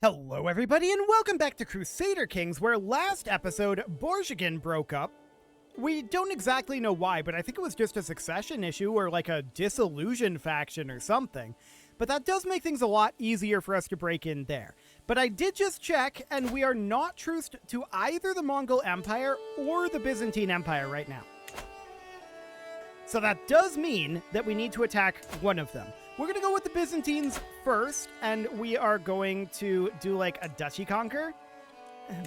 Hello everybody and welcome back to Crusader Kings, where last episode Borjigin broke up. We don't exactly know why, but I think it was just a succession issue or like a disillusion faction or something. But that does make things a lot easier for us to break in there. But I did just check, and we are not truced to either the Mongol Empire or the Byzantine Empire right now. So that does mean that we need to attack one of them. We're going to go with the Byzantines first, and we are going to do like a duchy conquer.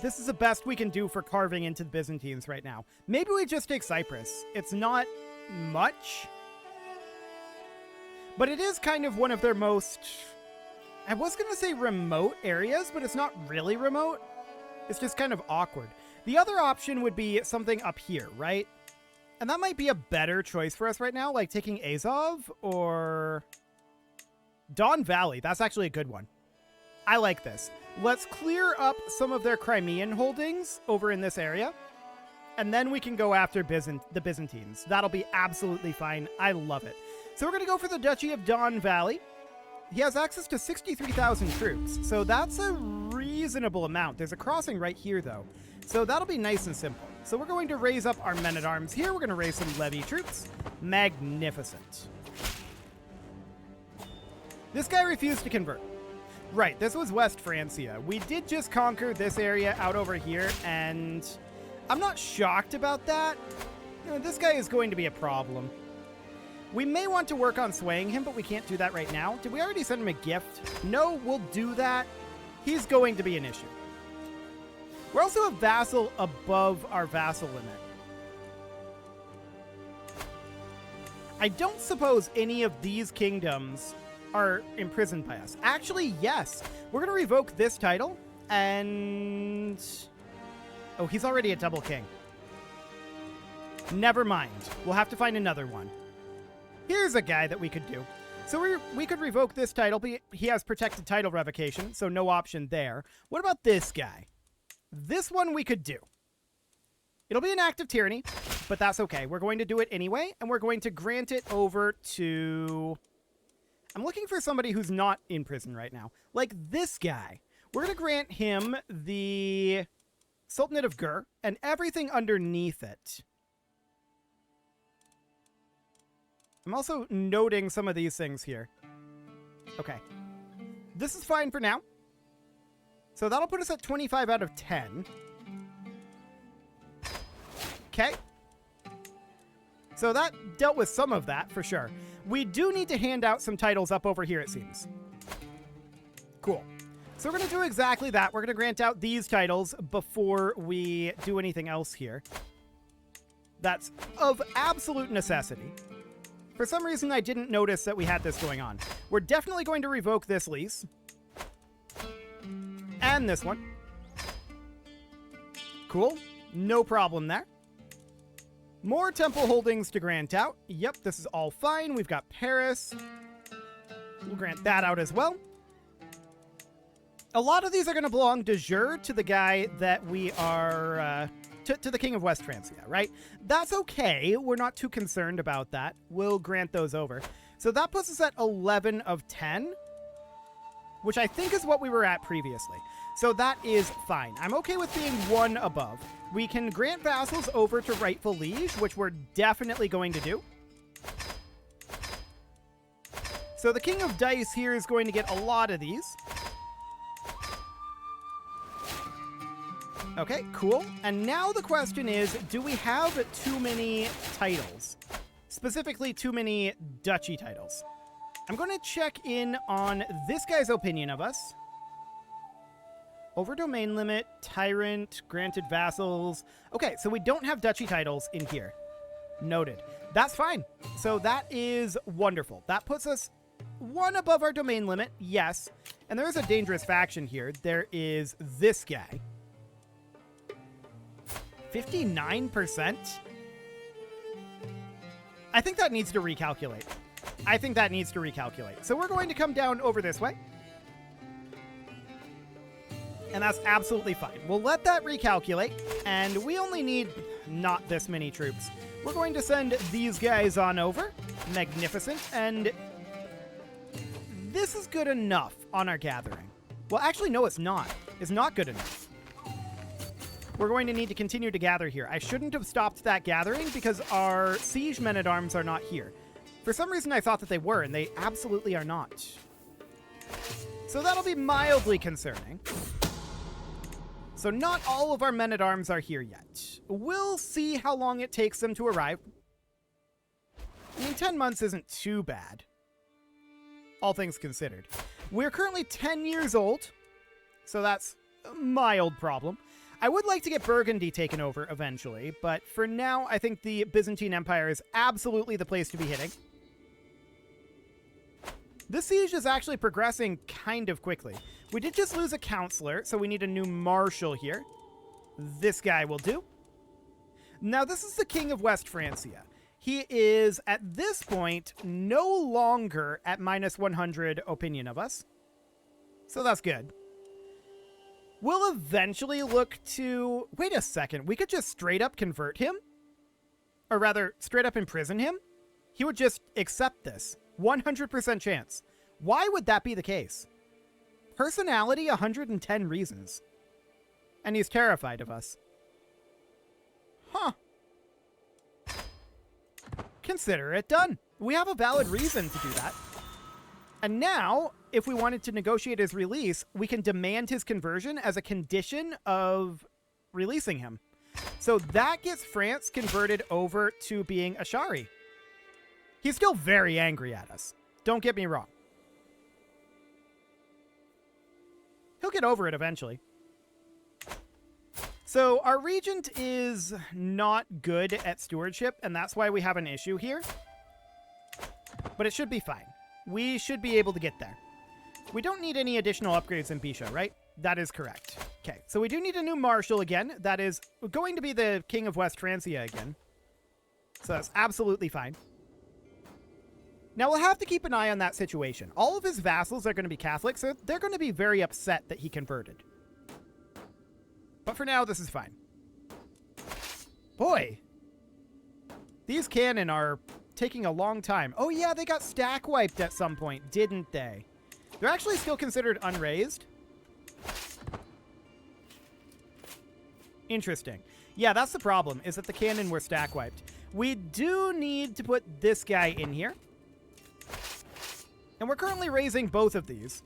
This is the best we can do for carving into the Byzantines right now. Maybe we just take Cyprus. It's not much, but it is kind of one of their most, I was going to say remote areas, but it's not really remote. It's just kind of awkward. The other option would be something up here, right? And that might be a better choice for us right now, like taking Azov or Don Valley. That's actually a good one. I like this. Let's clear up some of their Crimean holdings over in this area, and then we can go after the Byzantines. That'll be absolutely fine. I love it. So we're going to go for the Duchy of Don Valley. He has access to 63,000 troops, so that's a reasonable amount. There's a crossing right here, though, so that'll be nice and simple. So we're going to raise up our men-at-arms here. We're going to raise some levy troops. Magnificent. This guy refused to convert. Right, this was West Francia. We did just conquer this area out over here, and I'm not shocked about that. You know, this guy is going to be a problem. We may want to work on swaying him, but we can't do that right now. Did we already send him a gift? No, we'll do that. He's going to be an issue. We're also a vassal above our vassal limit. I don't suppose any of these kingdoms are imprisoned by us. Actually, yes. We're going to revoke this title, and oh, he's already a double king. Never mind. We'll have to find another one. Here's a guy that we could do. So we could revoke this title, but he has protected title revocation, so no option there. What about this guy? This one we could do. It'll be an act of tyranny, but that's okay. We're going to do it anyway, and we're going to grant it over to... I'm looking for somebody who's not in prison right now. Like this guy. We're going to grant him the Sultanate of Gur and everything underneath it. I'm also noting some of these things here. Okay. This is fine for now. So that'll put us at 25 out of 10. Okay. So that dealt with some of that, for sure. We do need to hand out some titles up over here, it seems. Cool. So we're going to do exactly that. We're going to grant out these titles before we do anything else here. That's of absolute necessity. For some reason, I didn't notice that we had this going on. We're definitely going to revoke this lease. And this one. Cool. No problem there. More temple holdings to grant out. Yep, this is all fine. We've got Paris. We'll grant that out as well. A lot of these are going to belong de jure to the guy that we are... to the King of West Francia, right? That's okay. We're not too concerned about that. We'll grant those over. So that puts us at 11 of 10, which I think is what we were at previously. So that is fine. I'm okay with being one above. We can grant vassals over to rightful liege, which we're definitely going to do. So the King of Dice here is going to get a lot of these. Okay, cool. And now the question is, do we have too many titles? Specifically, too many duchy titles. I'm going to check in on this guy's opinion of us. Over domain limit, tyrant, granted vassals. Okay, so we don't have duchy titles in here. Noted. That's fine. So that is wonderful. That puts us one above our domain limit, yes. And there is a dangerous faction here. There is this guy. 59%? I think that needs to recalculate. So we're going to come down over this way. And that's absolutely fine. We'll let that recalculate. And we only need not this many troops. We're going to send these guys on over. Magnificent. And this is good enough on our gathering. Well, actually, no, it's not. It's not good enough. We're going to need to continue to gather here. I shouldn't have stopped that gathering because our siege men-at-arms are not here. For some reason, I thought that they were, and they absolutely are not. So that'll be mildly concerning. So not all of our men-at-arms are here yet. We'll see how long it takes them to arrive. I mean, 10 months isn't too bad, all things considered. We're currently 10 years old, so that's a mild problem. I would like to get Burgundy taken over eventually, but for now, I think the Byzantine Empire is absolutely the place to be hitting. This siege is actually progressing kind of quickly. We did just lose a counselor, so we need a new marshal here. This guy will do. Now, this is the King of West Francia. He is, at this point, no longer at minus 100 opinion of us. So that's good. We'll eventually look to... Wait a second. We could just straight up convert him? Or rather, straight up imprison him? He would just accept this. 100% chance. Why would that be the case? Personality, 110 reasons. And he's terrified of us. Huh. Consider it done. We have a valid reason to do that. And now, if we wanted to negotiate his release, we can demand his conversion as a condition of releasing him. So that gets France converted over to being Ashari. He's still very angry at us. Don't get me wrong. He'll get over it eventually. So our regent is not good at stewardship, and that's why we have an issue here. But it should be fine. We should be able to get there. We don't need any additional upgrades in Bisha, right? That is correct. Okay, so we do need a new marshal again. That is going to be the King of West Francia again. So that's absolutely fine. Now, we'll have to keep an eye on that situation. All of his vassals are going to be Catholic, so they're going to be very upset that he converted. But for now, this is fine. Boy. These cannon are taking a long time. Oh, yeah, they got stack wiped at some point, didn't they? They're actually still considered unraised. Interesting. Yeah, that's the problem, is that the cannon were stack wiped. We do need to put this guy in here. And we're currently raising both of these.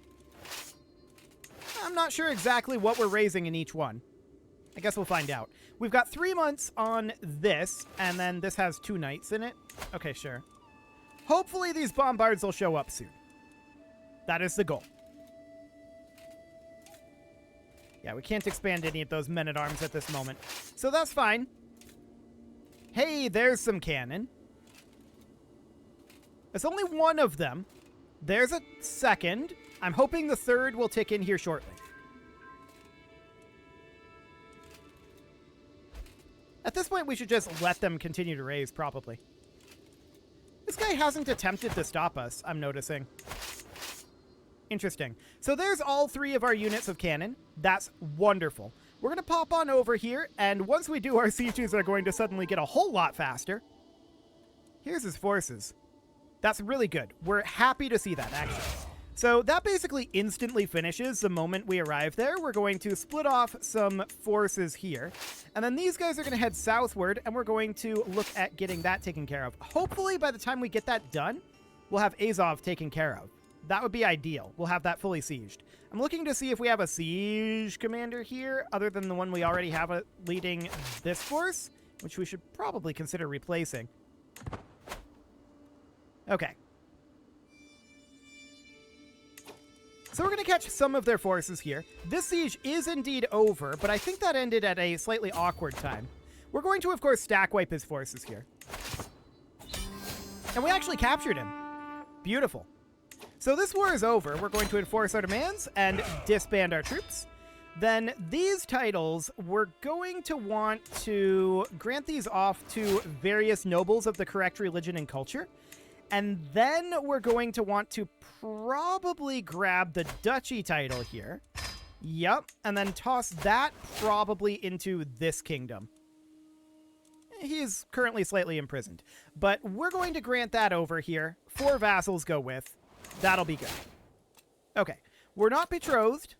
I'm not sure exactly what we're raising in each one. I guess we'll find out. We've got 3 months on this, and then this has 2 knights in it. Okay, sure. Hopefully these bombards will show up soon. That is the goal. Yeah, we can't expand any of those men-at-arms at this moment. So that's fine. Hey, there's some cannon. It's only one of them. There's a second. I'm hoping the third will tick in here shortly. At this point, we should just let them continue to raise, probably. This guy hasn't attempted to stop us, I'm noticing. Interesting. So there's all 3 of our units of cannon. That's wonderful. We're going to pop on over here, and once we do, our sieges are going to suddenly get a whole lot faster. Here's his forces. That's really good. We're happy to see that, actually. So that basically instantly finishes the moment we arrive there. We're going to split off some forces here. And then these guys are going to head southward, and we're going to look at getting that taken care of. Hopefully, by the time we get that done, we'll have Azov taken care of. That would be ideal. We'll have that fully sieged. I'm looking to see if we have a siege commander here, other than the one we already have leading this force, which we should probably consider replacing. Okay. So we're going to catch some of their forces here. This siege is indeed over, but I think that ended at a slightly awkward time. We're going to, of course, stack wipe his forces here. And we actually captured him. Beautiful. So this war is over. We're going to enforce our demands and disband our troops. Then these titles, we're going to want to grant these off to various nobles of the correct religion and culture. And then we're going to want to probably grab the duchy title here. Yep. And then toss that probably into this kingdom. He's currently slightly imprisoned. But we're going to grant that over here. 4 vassals go with. That'll be good. Okay. We're not betrothed.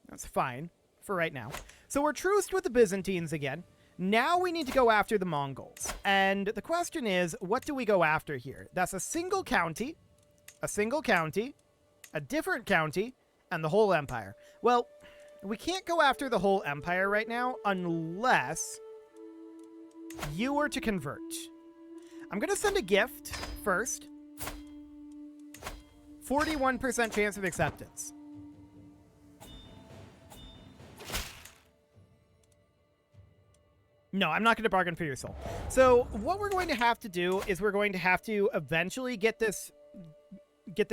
That's fine for right now. So we're truced with the Byzantines again. Now we need to go after the Mongols. And the question is, what do we go after here? That's a single county, a different county, and the whole empire. Well, we can't go after the whole empire right now unless you were to convert. I'm going to send a gift first. 41% chance of acceptance. No, I'm not going to bargain for your soul. So what we're going to have to do is we're going to have to eventually get this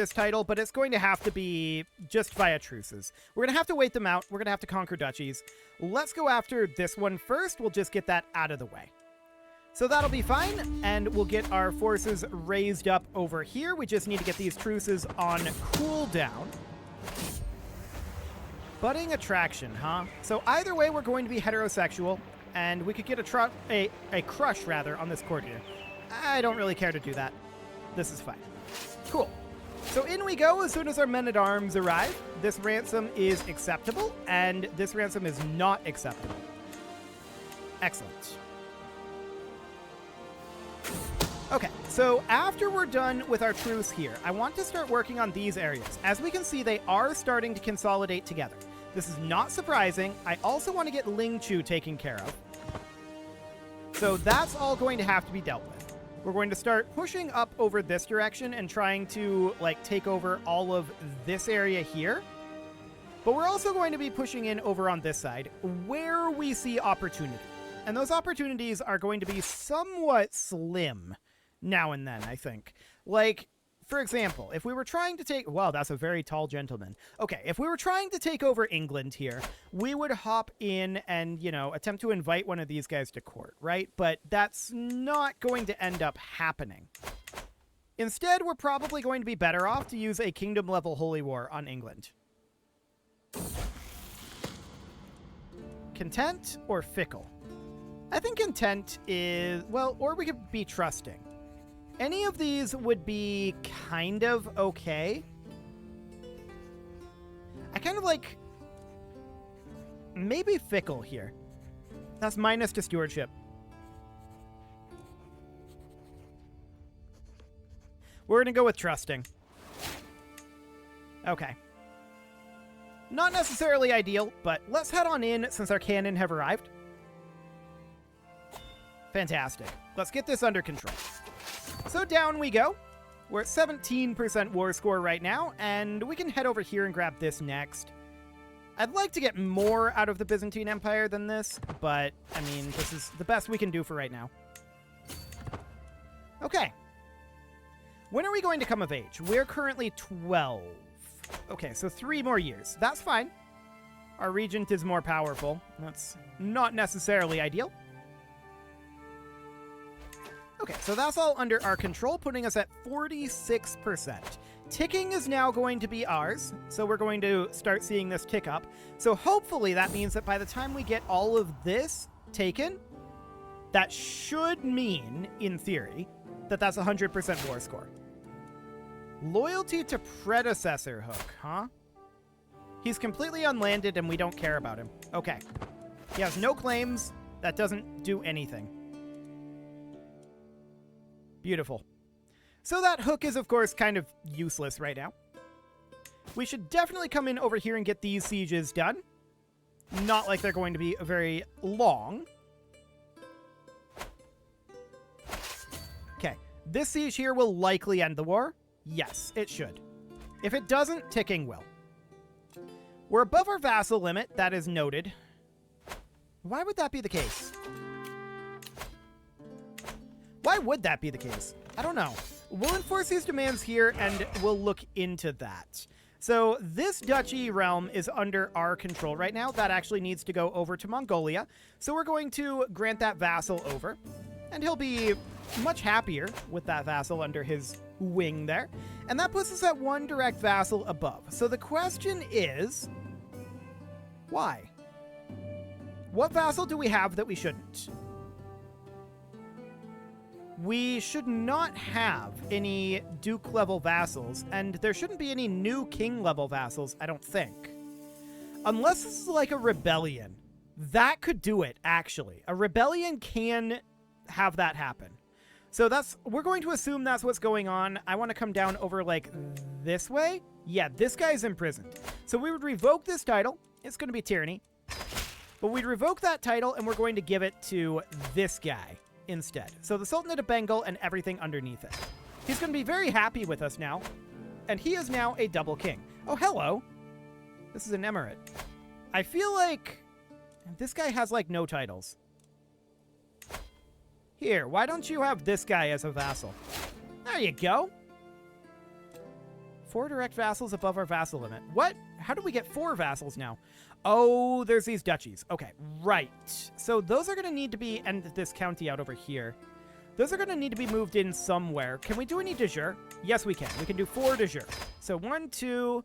title, but it's going to have to be just via truces. We're going to have to wait them out. We're going to have to conquer duchies. Let's go after this one first. We'll just get that out of the way. So that'll be fine, and we'll get our forces raised up over here. We just need to get these truces on cooldown. Budding attraction, huh? So either way, we're going to be heterosexual, and we could get a crush, rather, on this courtier. I don't really care to do that. This is fine. Cool. So in we go as soon as our men-at-arms arrive. This ransom is acceptable, and this ransom is not acceptable. Excellent. Okay, so after we're done with our truce here, I want to start working on these areas. As we can see, they are starting to consolidate together. This is not surprising. I also want to get Ling Chu taken care of. So that's all going to have to be dealt with. We're going to start pushing up over this direction and trying to, like, take over all of this area here. But we're also going to be pushing in over on this side where we see opportunity. And those opportunities are going to be somewhat slim now and then, I think. Like, for example, if we were trying to take... Wow, that's a very tall gentleman. Okay, if we were trying to take over England here, we would hop in and, you know, attempt to invite one of these guys to court, right? But that's not going to end up happening. Instead, we're probably going to be better off to use a kingdom-level holy war on England. Content or fickle? I think content is... Well, or we could be trusting. Any of these would be kind of okay. I kind of like... Maybe fickle here. That's minus to stewardship. We're going to go with trusting. Okay. Not necessarily ideal, but let's head on in since our cannon have arrived. Fantastic. Let's get this under control. So down we go. We're at 17% war score right now, and we can head over here and grab this next. I'd like to get more out of the Byzantine Empire than this, but, I mean, this is the best we can do for right now. Okay. When are we going to come of age? We're currently 12. Okay, so 3 more years. That's fine. Our regent is more powerful. That's not necessarily ideal. Okay, so that's all under our control, putting us at 46%. Ticking is now going to be ours, so we're going to start seeing this tick up. So hopefully that means that by the time we get all of this taken, that should mean, in theory, that that's 100% war score. Loyalty to predecessor hook, huh? He's completely unlanded and we don't care about him. Okay. He has no claims. That doesn't do anything. Beautiful. So that hook is, of course, kind of useless right now. We should definitely come in over here and get these sieges done. Not like they're going to be very long. Okay. This siege here will likely end the war. Yes, it should. If it doesn't, ticking will. We're above our vassal limit. That is noted. Why would that be the case? Why would that be the case? I don't know. We'll enforce these demands here, and we'll look into that. So this duchy realm is under our control right now. That actually needs to go over to Mongolia. So we're going to grant that vassal over, and he'll be much happier with that vassal under his wing there. And that puts us at 1 direct vassal above. So the question is, why? What vassal do we have that we shouldn't? We should not have any Duke-level vassals, and there shouldn't be any new King-level vassals, I don't think. Unless this is like a rebellion. That could do it, actually. A rebellion can have that happen. So we're going to assume that's what's going on. I want to come down over like this way. Yeah, this guy's imprisoned. So we would revoke this title. It's going to be tyranny. But we'd revoke that title and we're going to give it to this guy instead. So the Sultanate of Bengal and everything underneath it. He's going to be very happy with us now. And he is now a double king. Oh, hello. This is an emirate. I feel like this guy has like no titles. Here, why don't you have this guy as a vassal? There you go. 4 direct vassals above our vassal limit. What? How do we get 4 vassals now? Oh, there's these duchies. Okay, right. So those are going to need to be, and this county out over here. Those are going to need to be moved in somewhere. Can we do any de jure? Yes, we can. We can do 4 de jure. So 1, 2,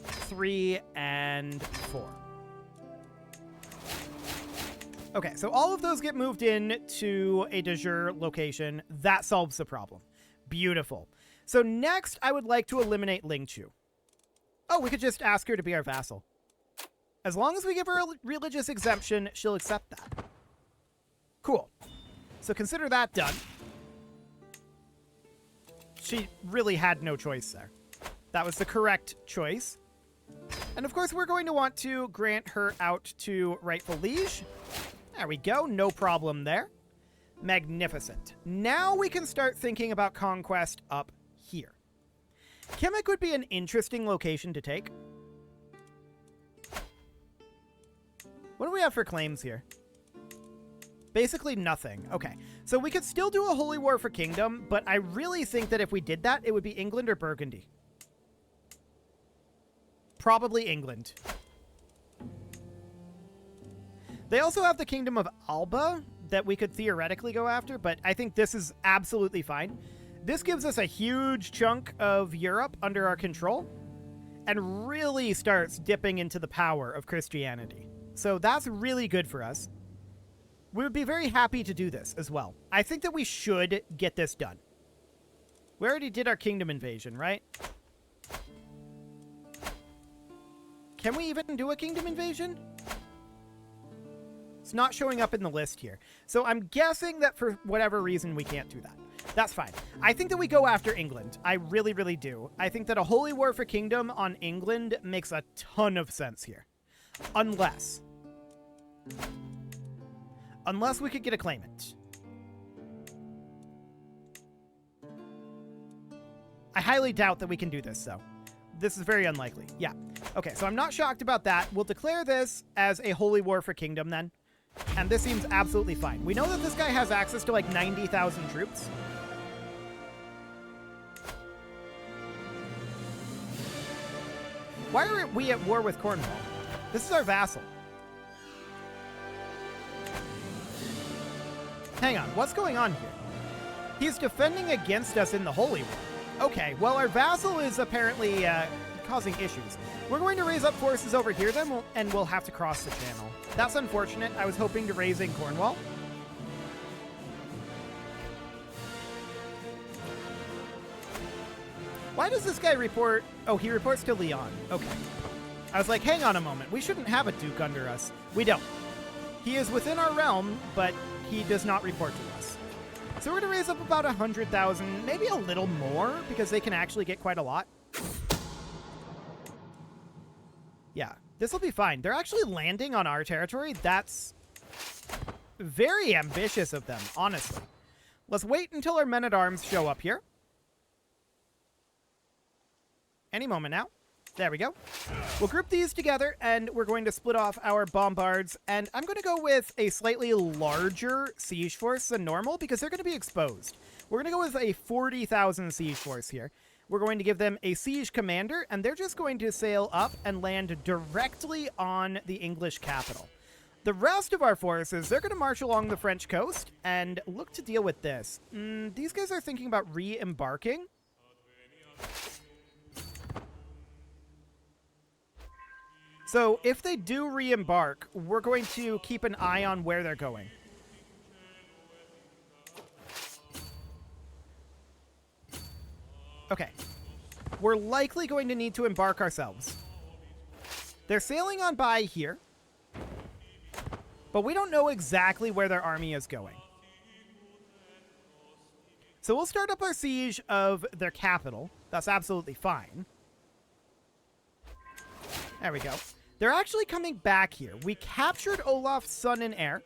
3, and 4. Okay, so all of those get moved in to a de jure location. That solves the problem. Beautiful. So next, I would like to eliminate Ling Chu. Oh, we could just ask her to be our vassal. As long as we give her a religious exemption, she'll accept that. Cool. So consider that done. She really had no choice there. That was the correct choice. And of course, we're going to want to grant her out to rightful liege. There we go. No problem there. Magnificent. Now we can start thinking about conquest up here. Kemek would be an interesting location to take. What do we have for claims here? Basically nothing. Okay, so we could still do a holy war for kingdom, but I really think that if we did that, it would be England or Burgundy. Probably England. They also have the Kingdom of Alba that we could theoretically go after, but I think this is absolutely fine. This gives us a huge chunk of Europe under our control and really starts dipping into the power of Christianity. So that's really good for us. We would be very happy to do this as well. I think that we should get this done. We already did our kingdom invasion, right? Can we even do a kingdom invasion? It's not showing up in the list here. So I'm guessing that for whatever reason, we can't do that. That's fine. I think that we go after England. I really, really do. I think that a holy war for kingdom on England makes a ton of sense here. Unless we could get a claimant. I highly doubt that we can do this, though. This is very unlikely. Yeah. Okay, so I'm not shocked about that. We'll declare this as a holy war for kingdom, then. And this seems absolutely fine. We know that this guy has access to, like, 90,000 troops. Why are we at war with Cornwall? This is our vassal. Hang on, what's going on here? He's defending against us in the Holy War. Okay, well, our vassal is apparently causing issues. We're going to raise up forces over here then, and we'll have to cross the channel. That's unfortunate. I was hoping to raise in Cornwall. Why does this guy report? Oh, he reports to Leon. Okay. I was like, hang on a moment. We shouldn't have a duke under us. We don't. He is within our realm, but he does not report to us. So we're going to raise up about 100,000, maybe a little more, because they can actually get quite a lot. Yeah, this will be fine. They're actually landing on our territory. That's very ambitious of them, honestly. Let's wait until our men-at-arms show up here. Any moment now. There we go. We'll group these together, and we're going to split off our bombards. And I'm going to go with a slightly larger siege force than normal, because they're going to be exposed. We're going to go with a 40,000 siege force here. We're going to give them a siege commander, and they're just going to sail up and land directly on the English capital. The rest of our forces, they're going to march along the French coast and look to deal with this. These guys are thinking about re-embarking. So if they do re-embark, we're going to keep an eye on where they're going. Okay. We're likely going to need to embark ourselves. They're sailing on by here, but we don't know exactly where their army is going. So we'll start up our siege of their capital. That's absolutely fine. There we go. They're actually coming back here. We captured Olaf's son and heir.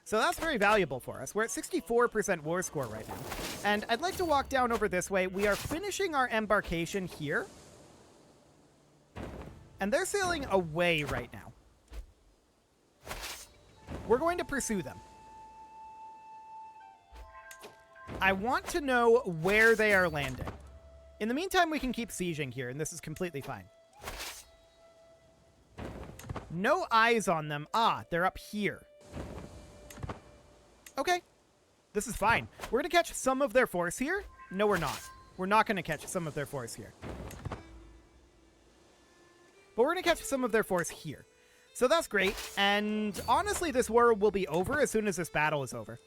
So that's very valuable for us. We're at 64% war score right now. And I'd like to walk down over this way. We are finishing our embarkation here. And they're sailing away right now. We're going to pursue them. I want to know where they are landing. In the meantime, we can keep sieging here, and this is completely fine. No eyes on them. Ah, they're up here. Okay. This is fine. We're going to catch some of their force here. No, we're not. We're not going to catch some of their force here. But we're going to catch some of their force here. So that's great. And honestly, this war will be over as soon as this battle is over.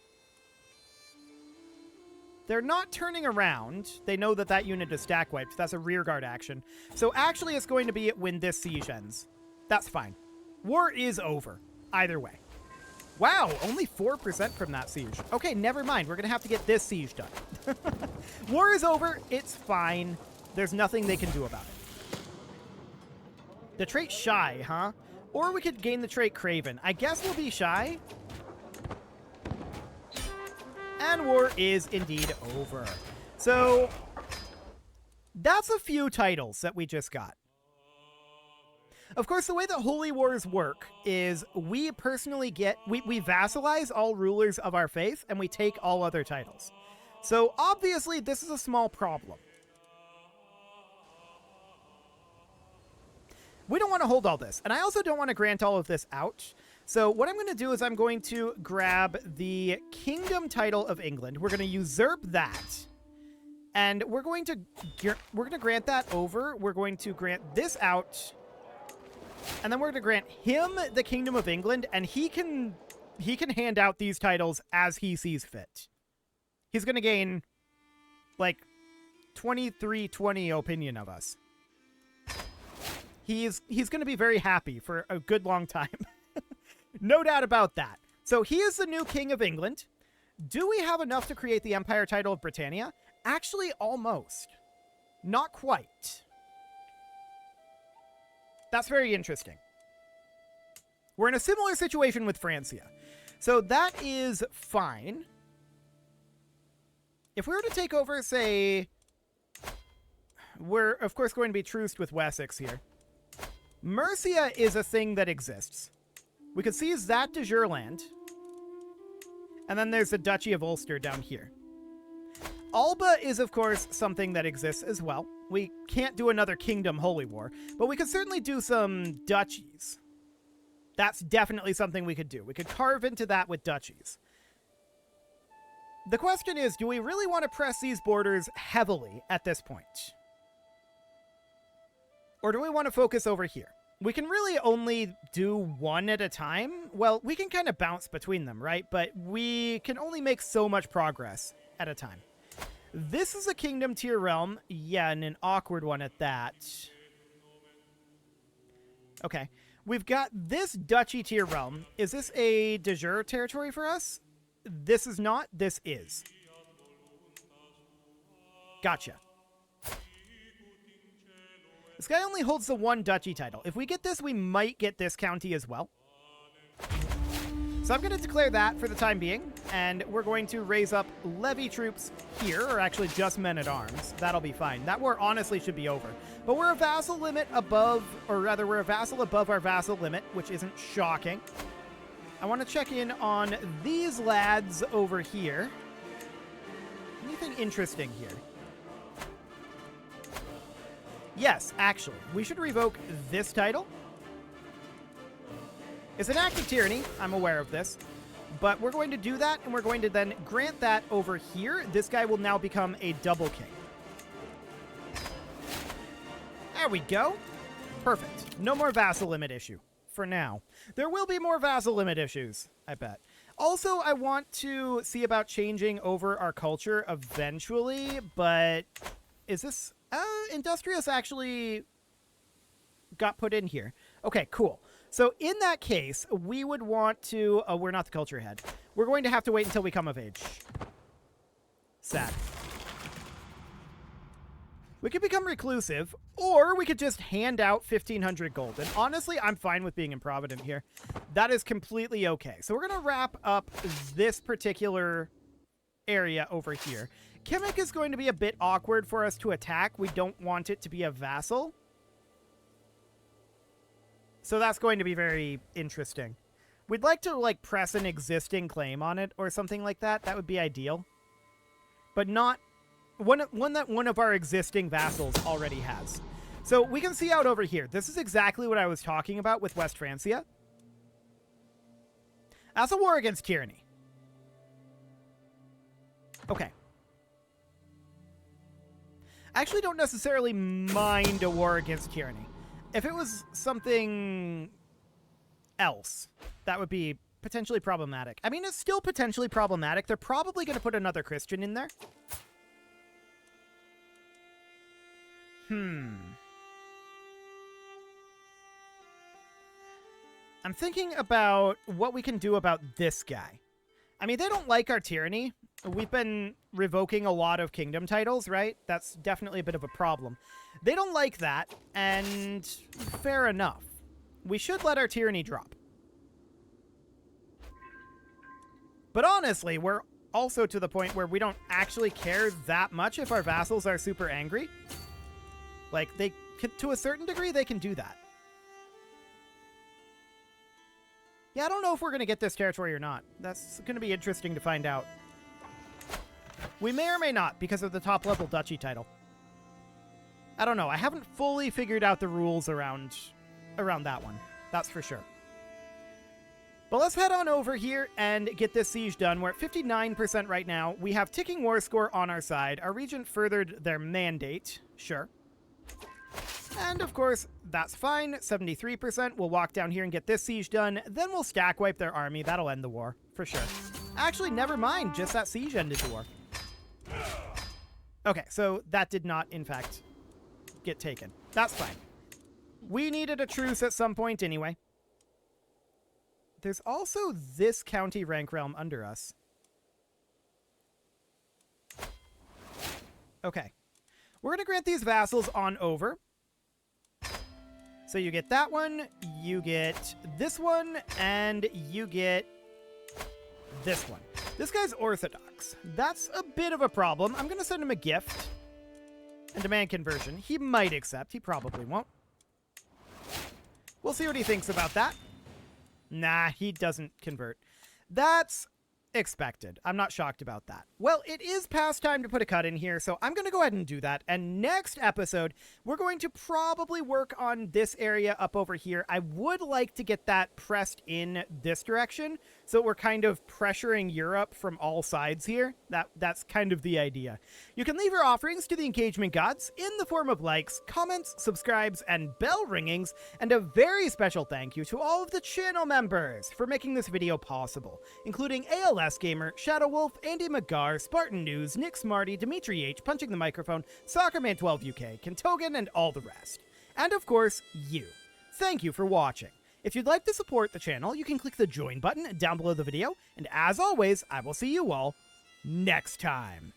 They're not turning around. They know that that unit is stack wiped. That's a rearguard action. So actually, it's going to be when this siege ends. That's fine. War is over. Either way. Wow, only 4% from that siege. Okay, never mind. We're going to have to get this siege done. War is over. It's fine. There's nothing they can do about it. The trait Shy, huh? Or we could gain the trait Craven. I guess we'll be Shy. And war is indeed over. So, that's a few titles that we just got. Of course, the way that Holy Wars work is we personally get... We vassalize all rulers of our faith, and we take all other titles. So, obviously, this is a small problem. We don't want to hold all this. And I also don't want to grant all of this out. So what I'm going to do is I'm going to grab the Kingdom title of England. We're going to usurp that. And we're going to grant that over. We're going to grant this out. And then we're going to grant him the Kingdom of England, and he can hand out these titles as he sees fit. He's going to gain like 2320 opinion of us. He's going to be very happy for a good long time. No doubt about that. So he is the new King of England. Do we have enough to create the Empire title of Britannia? Actually, almost. Not quite. That's very interesting. We're in a similar situation with Francia. So that is fine. If we were to take over, say... We're, of course, going to be truced with Wessex here. Mercia is a thing that exists. We could seize that de jure land. And then there's the Duchy of Ulster down here. Alba is, of course, something that exists as well. We can't do another Kingdom Holy War, but we could certainly do some duchies. That's definitely something we could do. We could carve into that with duchies. The question is, do we really want to press these borders heavily at this point? Or do we want to focus over here? We can really only do one at a time. Well, we can kind of bounce between them, right? But we can only make so much progress at a time. This is a kingdom tier realm. Yeah, and an awkward one at that. Okay. We've got this duchy tier realm. Is this a de jure territory for us? This is not. This is. Gotcha. This guy only holds the one duchy title. If we get this, we might get this county as well. So I'm going to declare that for the time being, and we're going to raise up levy troops here, or actually just men-at-arms. That'll be fine. That war honestly should be over. But we're a vassal limit above, or rather, we're a vassal above our vassal limit, which isn't shocking. I want to check in on these lads over here. Anything interesting here? Yes, actually. We should revoke this title. It's an act of tyranny. I'm aware of this. But we're going to do that, and we're going to then grant that over here. This guy will now become a double king. There we go. Perfect. No more vassal limit issue. For now. There will be more vassal limit issues, I bet. Also, I want to see about changing over our culture eventually, but is this... Industrious actually got put in here. Okay, cool. So in that case, we would want to... Oh, we're not the culture head. We're going to have to wait until we come of age. Sad. We could become reclusive, or we could just hand out 1,500 gold. And honestly, I'm fine with being improvident here. That is completely okay. So we're going to wrap up this particular area over here. Kemek is going to be a bit awkward for us to attack. We don't want it to be a vassal. So that's going to be very interesting. We'd like to, like, press an existing claim on it or something like that. That would be ideal. But not one that one of our existing vassals already has. So we can see out over here. This is exactly what I was talking about with West Francia. That's a war against tyranny. Okay. I actually don't necessarily mind a war against tyranny. If it was something else, that would be potentially problematic. I mean, it's still potentially problematic. They're probably going to put another Christian in there. I'm thinking about what we can do about this guy. I mean, they don't like our tyranny. We've been revoking a lot of kingdom titles, right? That's definitely a bit of a problem. They don't like that, and fair enough. We should let our tyranny drop. But honestly, we're also to the point where we don't actually care that much if our vassals are super angry. Like, they to a certain degree, they can do that. Yeah, I don't know if we're going to get this territory or not. That's going to be interesting to find out. We may or may not because of the top-level duchy title. I don't know. I haven't fully figured out the rules around that one. That's for sure. But let's head on over here and get this siege done. We're at 59% right now. We have ticking war score on our side. Our regent furthered their mandate. Sure. And, of course, that's fine. 73%. We'll walk down here and get this siege done. Then we'll stack wipe their army. That'll end the war, for sure. Actually, never mind. Just that siege ended the war. Okay, so that did not, in fact, get taken. That's fine. We needed a truce at some point anyway. There's also this county rank realm under us. Okay. We're going to grant these vassals on over. So you get that one, you get this one, and you get this one. This guy's Orthodox. That's a bit of a problem. I'm going to send him a gift and demand conversion. He might accept. He probably won't. We'll see what he thinks about that. Nah, he doesn't convert. That's expected. I'm not shocked about that. Well, it is past time to put a cut in here, so I'm going to go ahead and do that. And next episode, we're going to probably work on this area up over here. I would like to get that pressed in this direction, so we're kind of pressuring Europe from all sides here. That's kind of the idea. You can leave your offerings to the engagement gods in the form of likes, comments, subscribes, and bell ringings, and a very special thank you to all of the channel members for making this video possible, including ALS Gamer, Shadow Wolf, Andy McGar, Spartan News, Nick Smarty, Dimitri H, Punching the Microphone, Soccerman12 UK, Kentogan, and all the rest. And of course, you. Thank you for watching. If you'd like to support the channel, you can click the join button down below the video, and as always, I will see you all next time.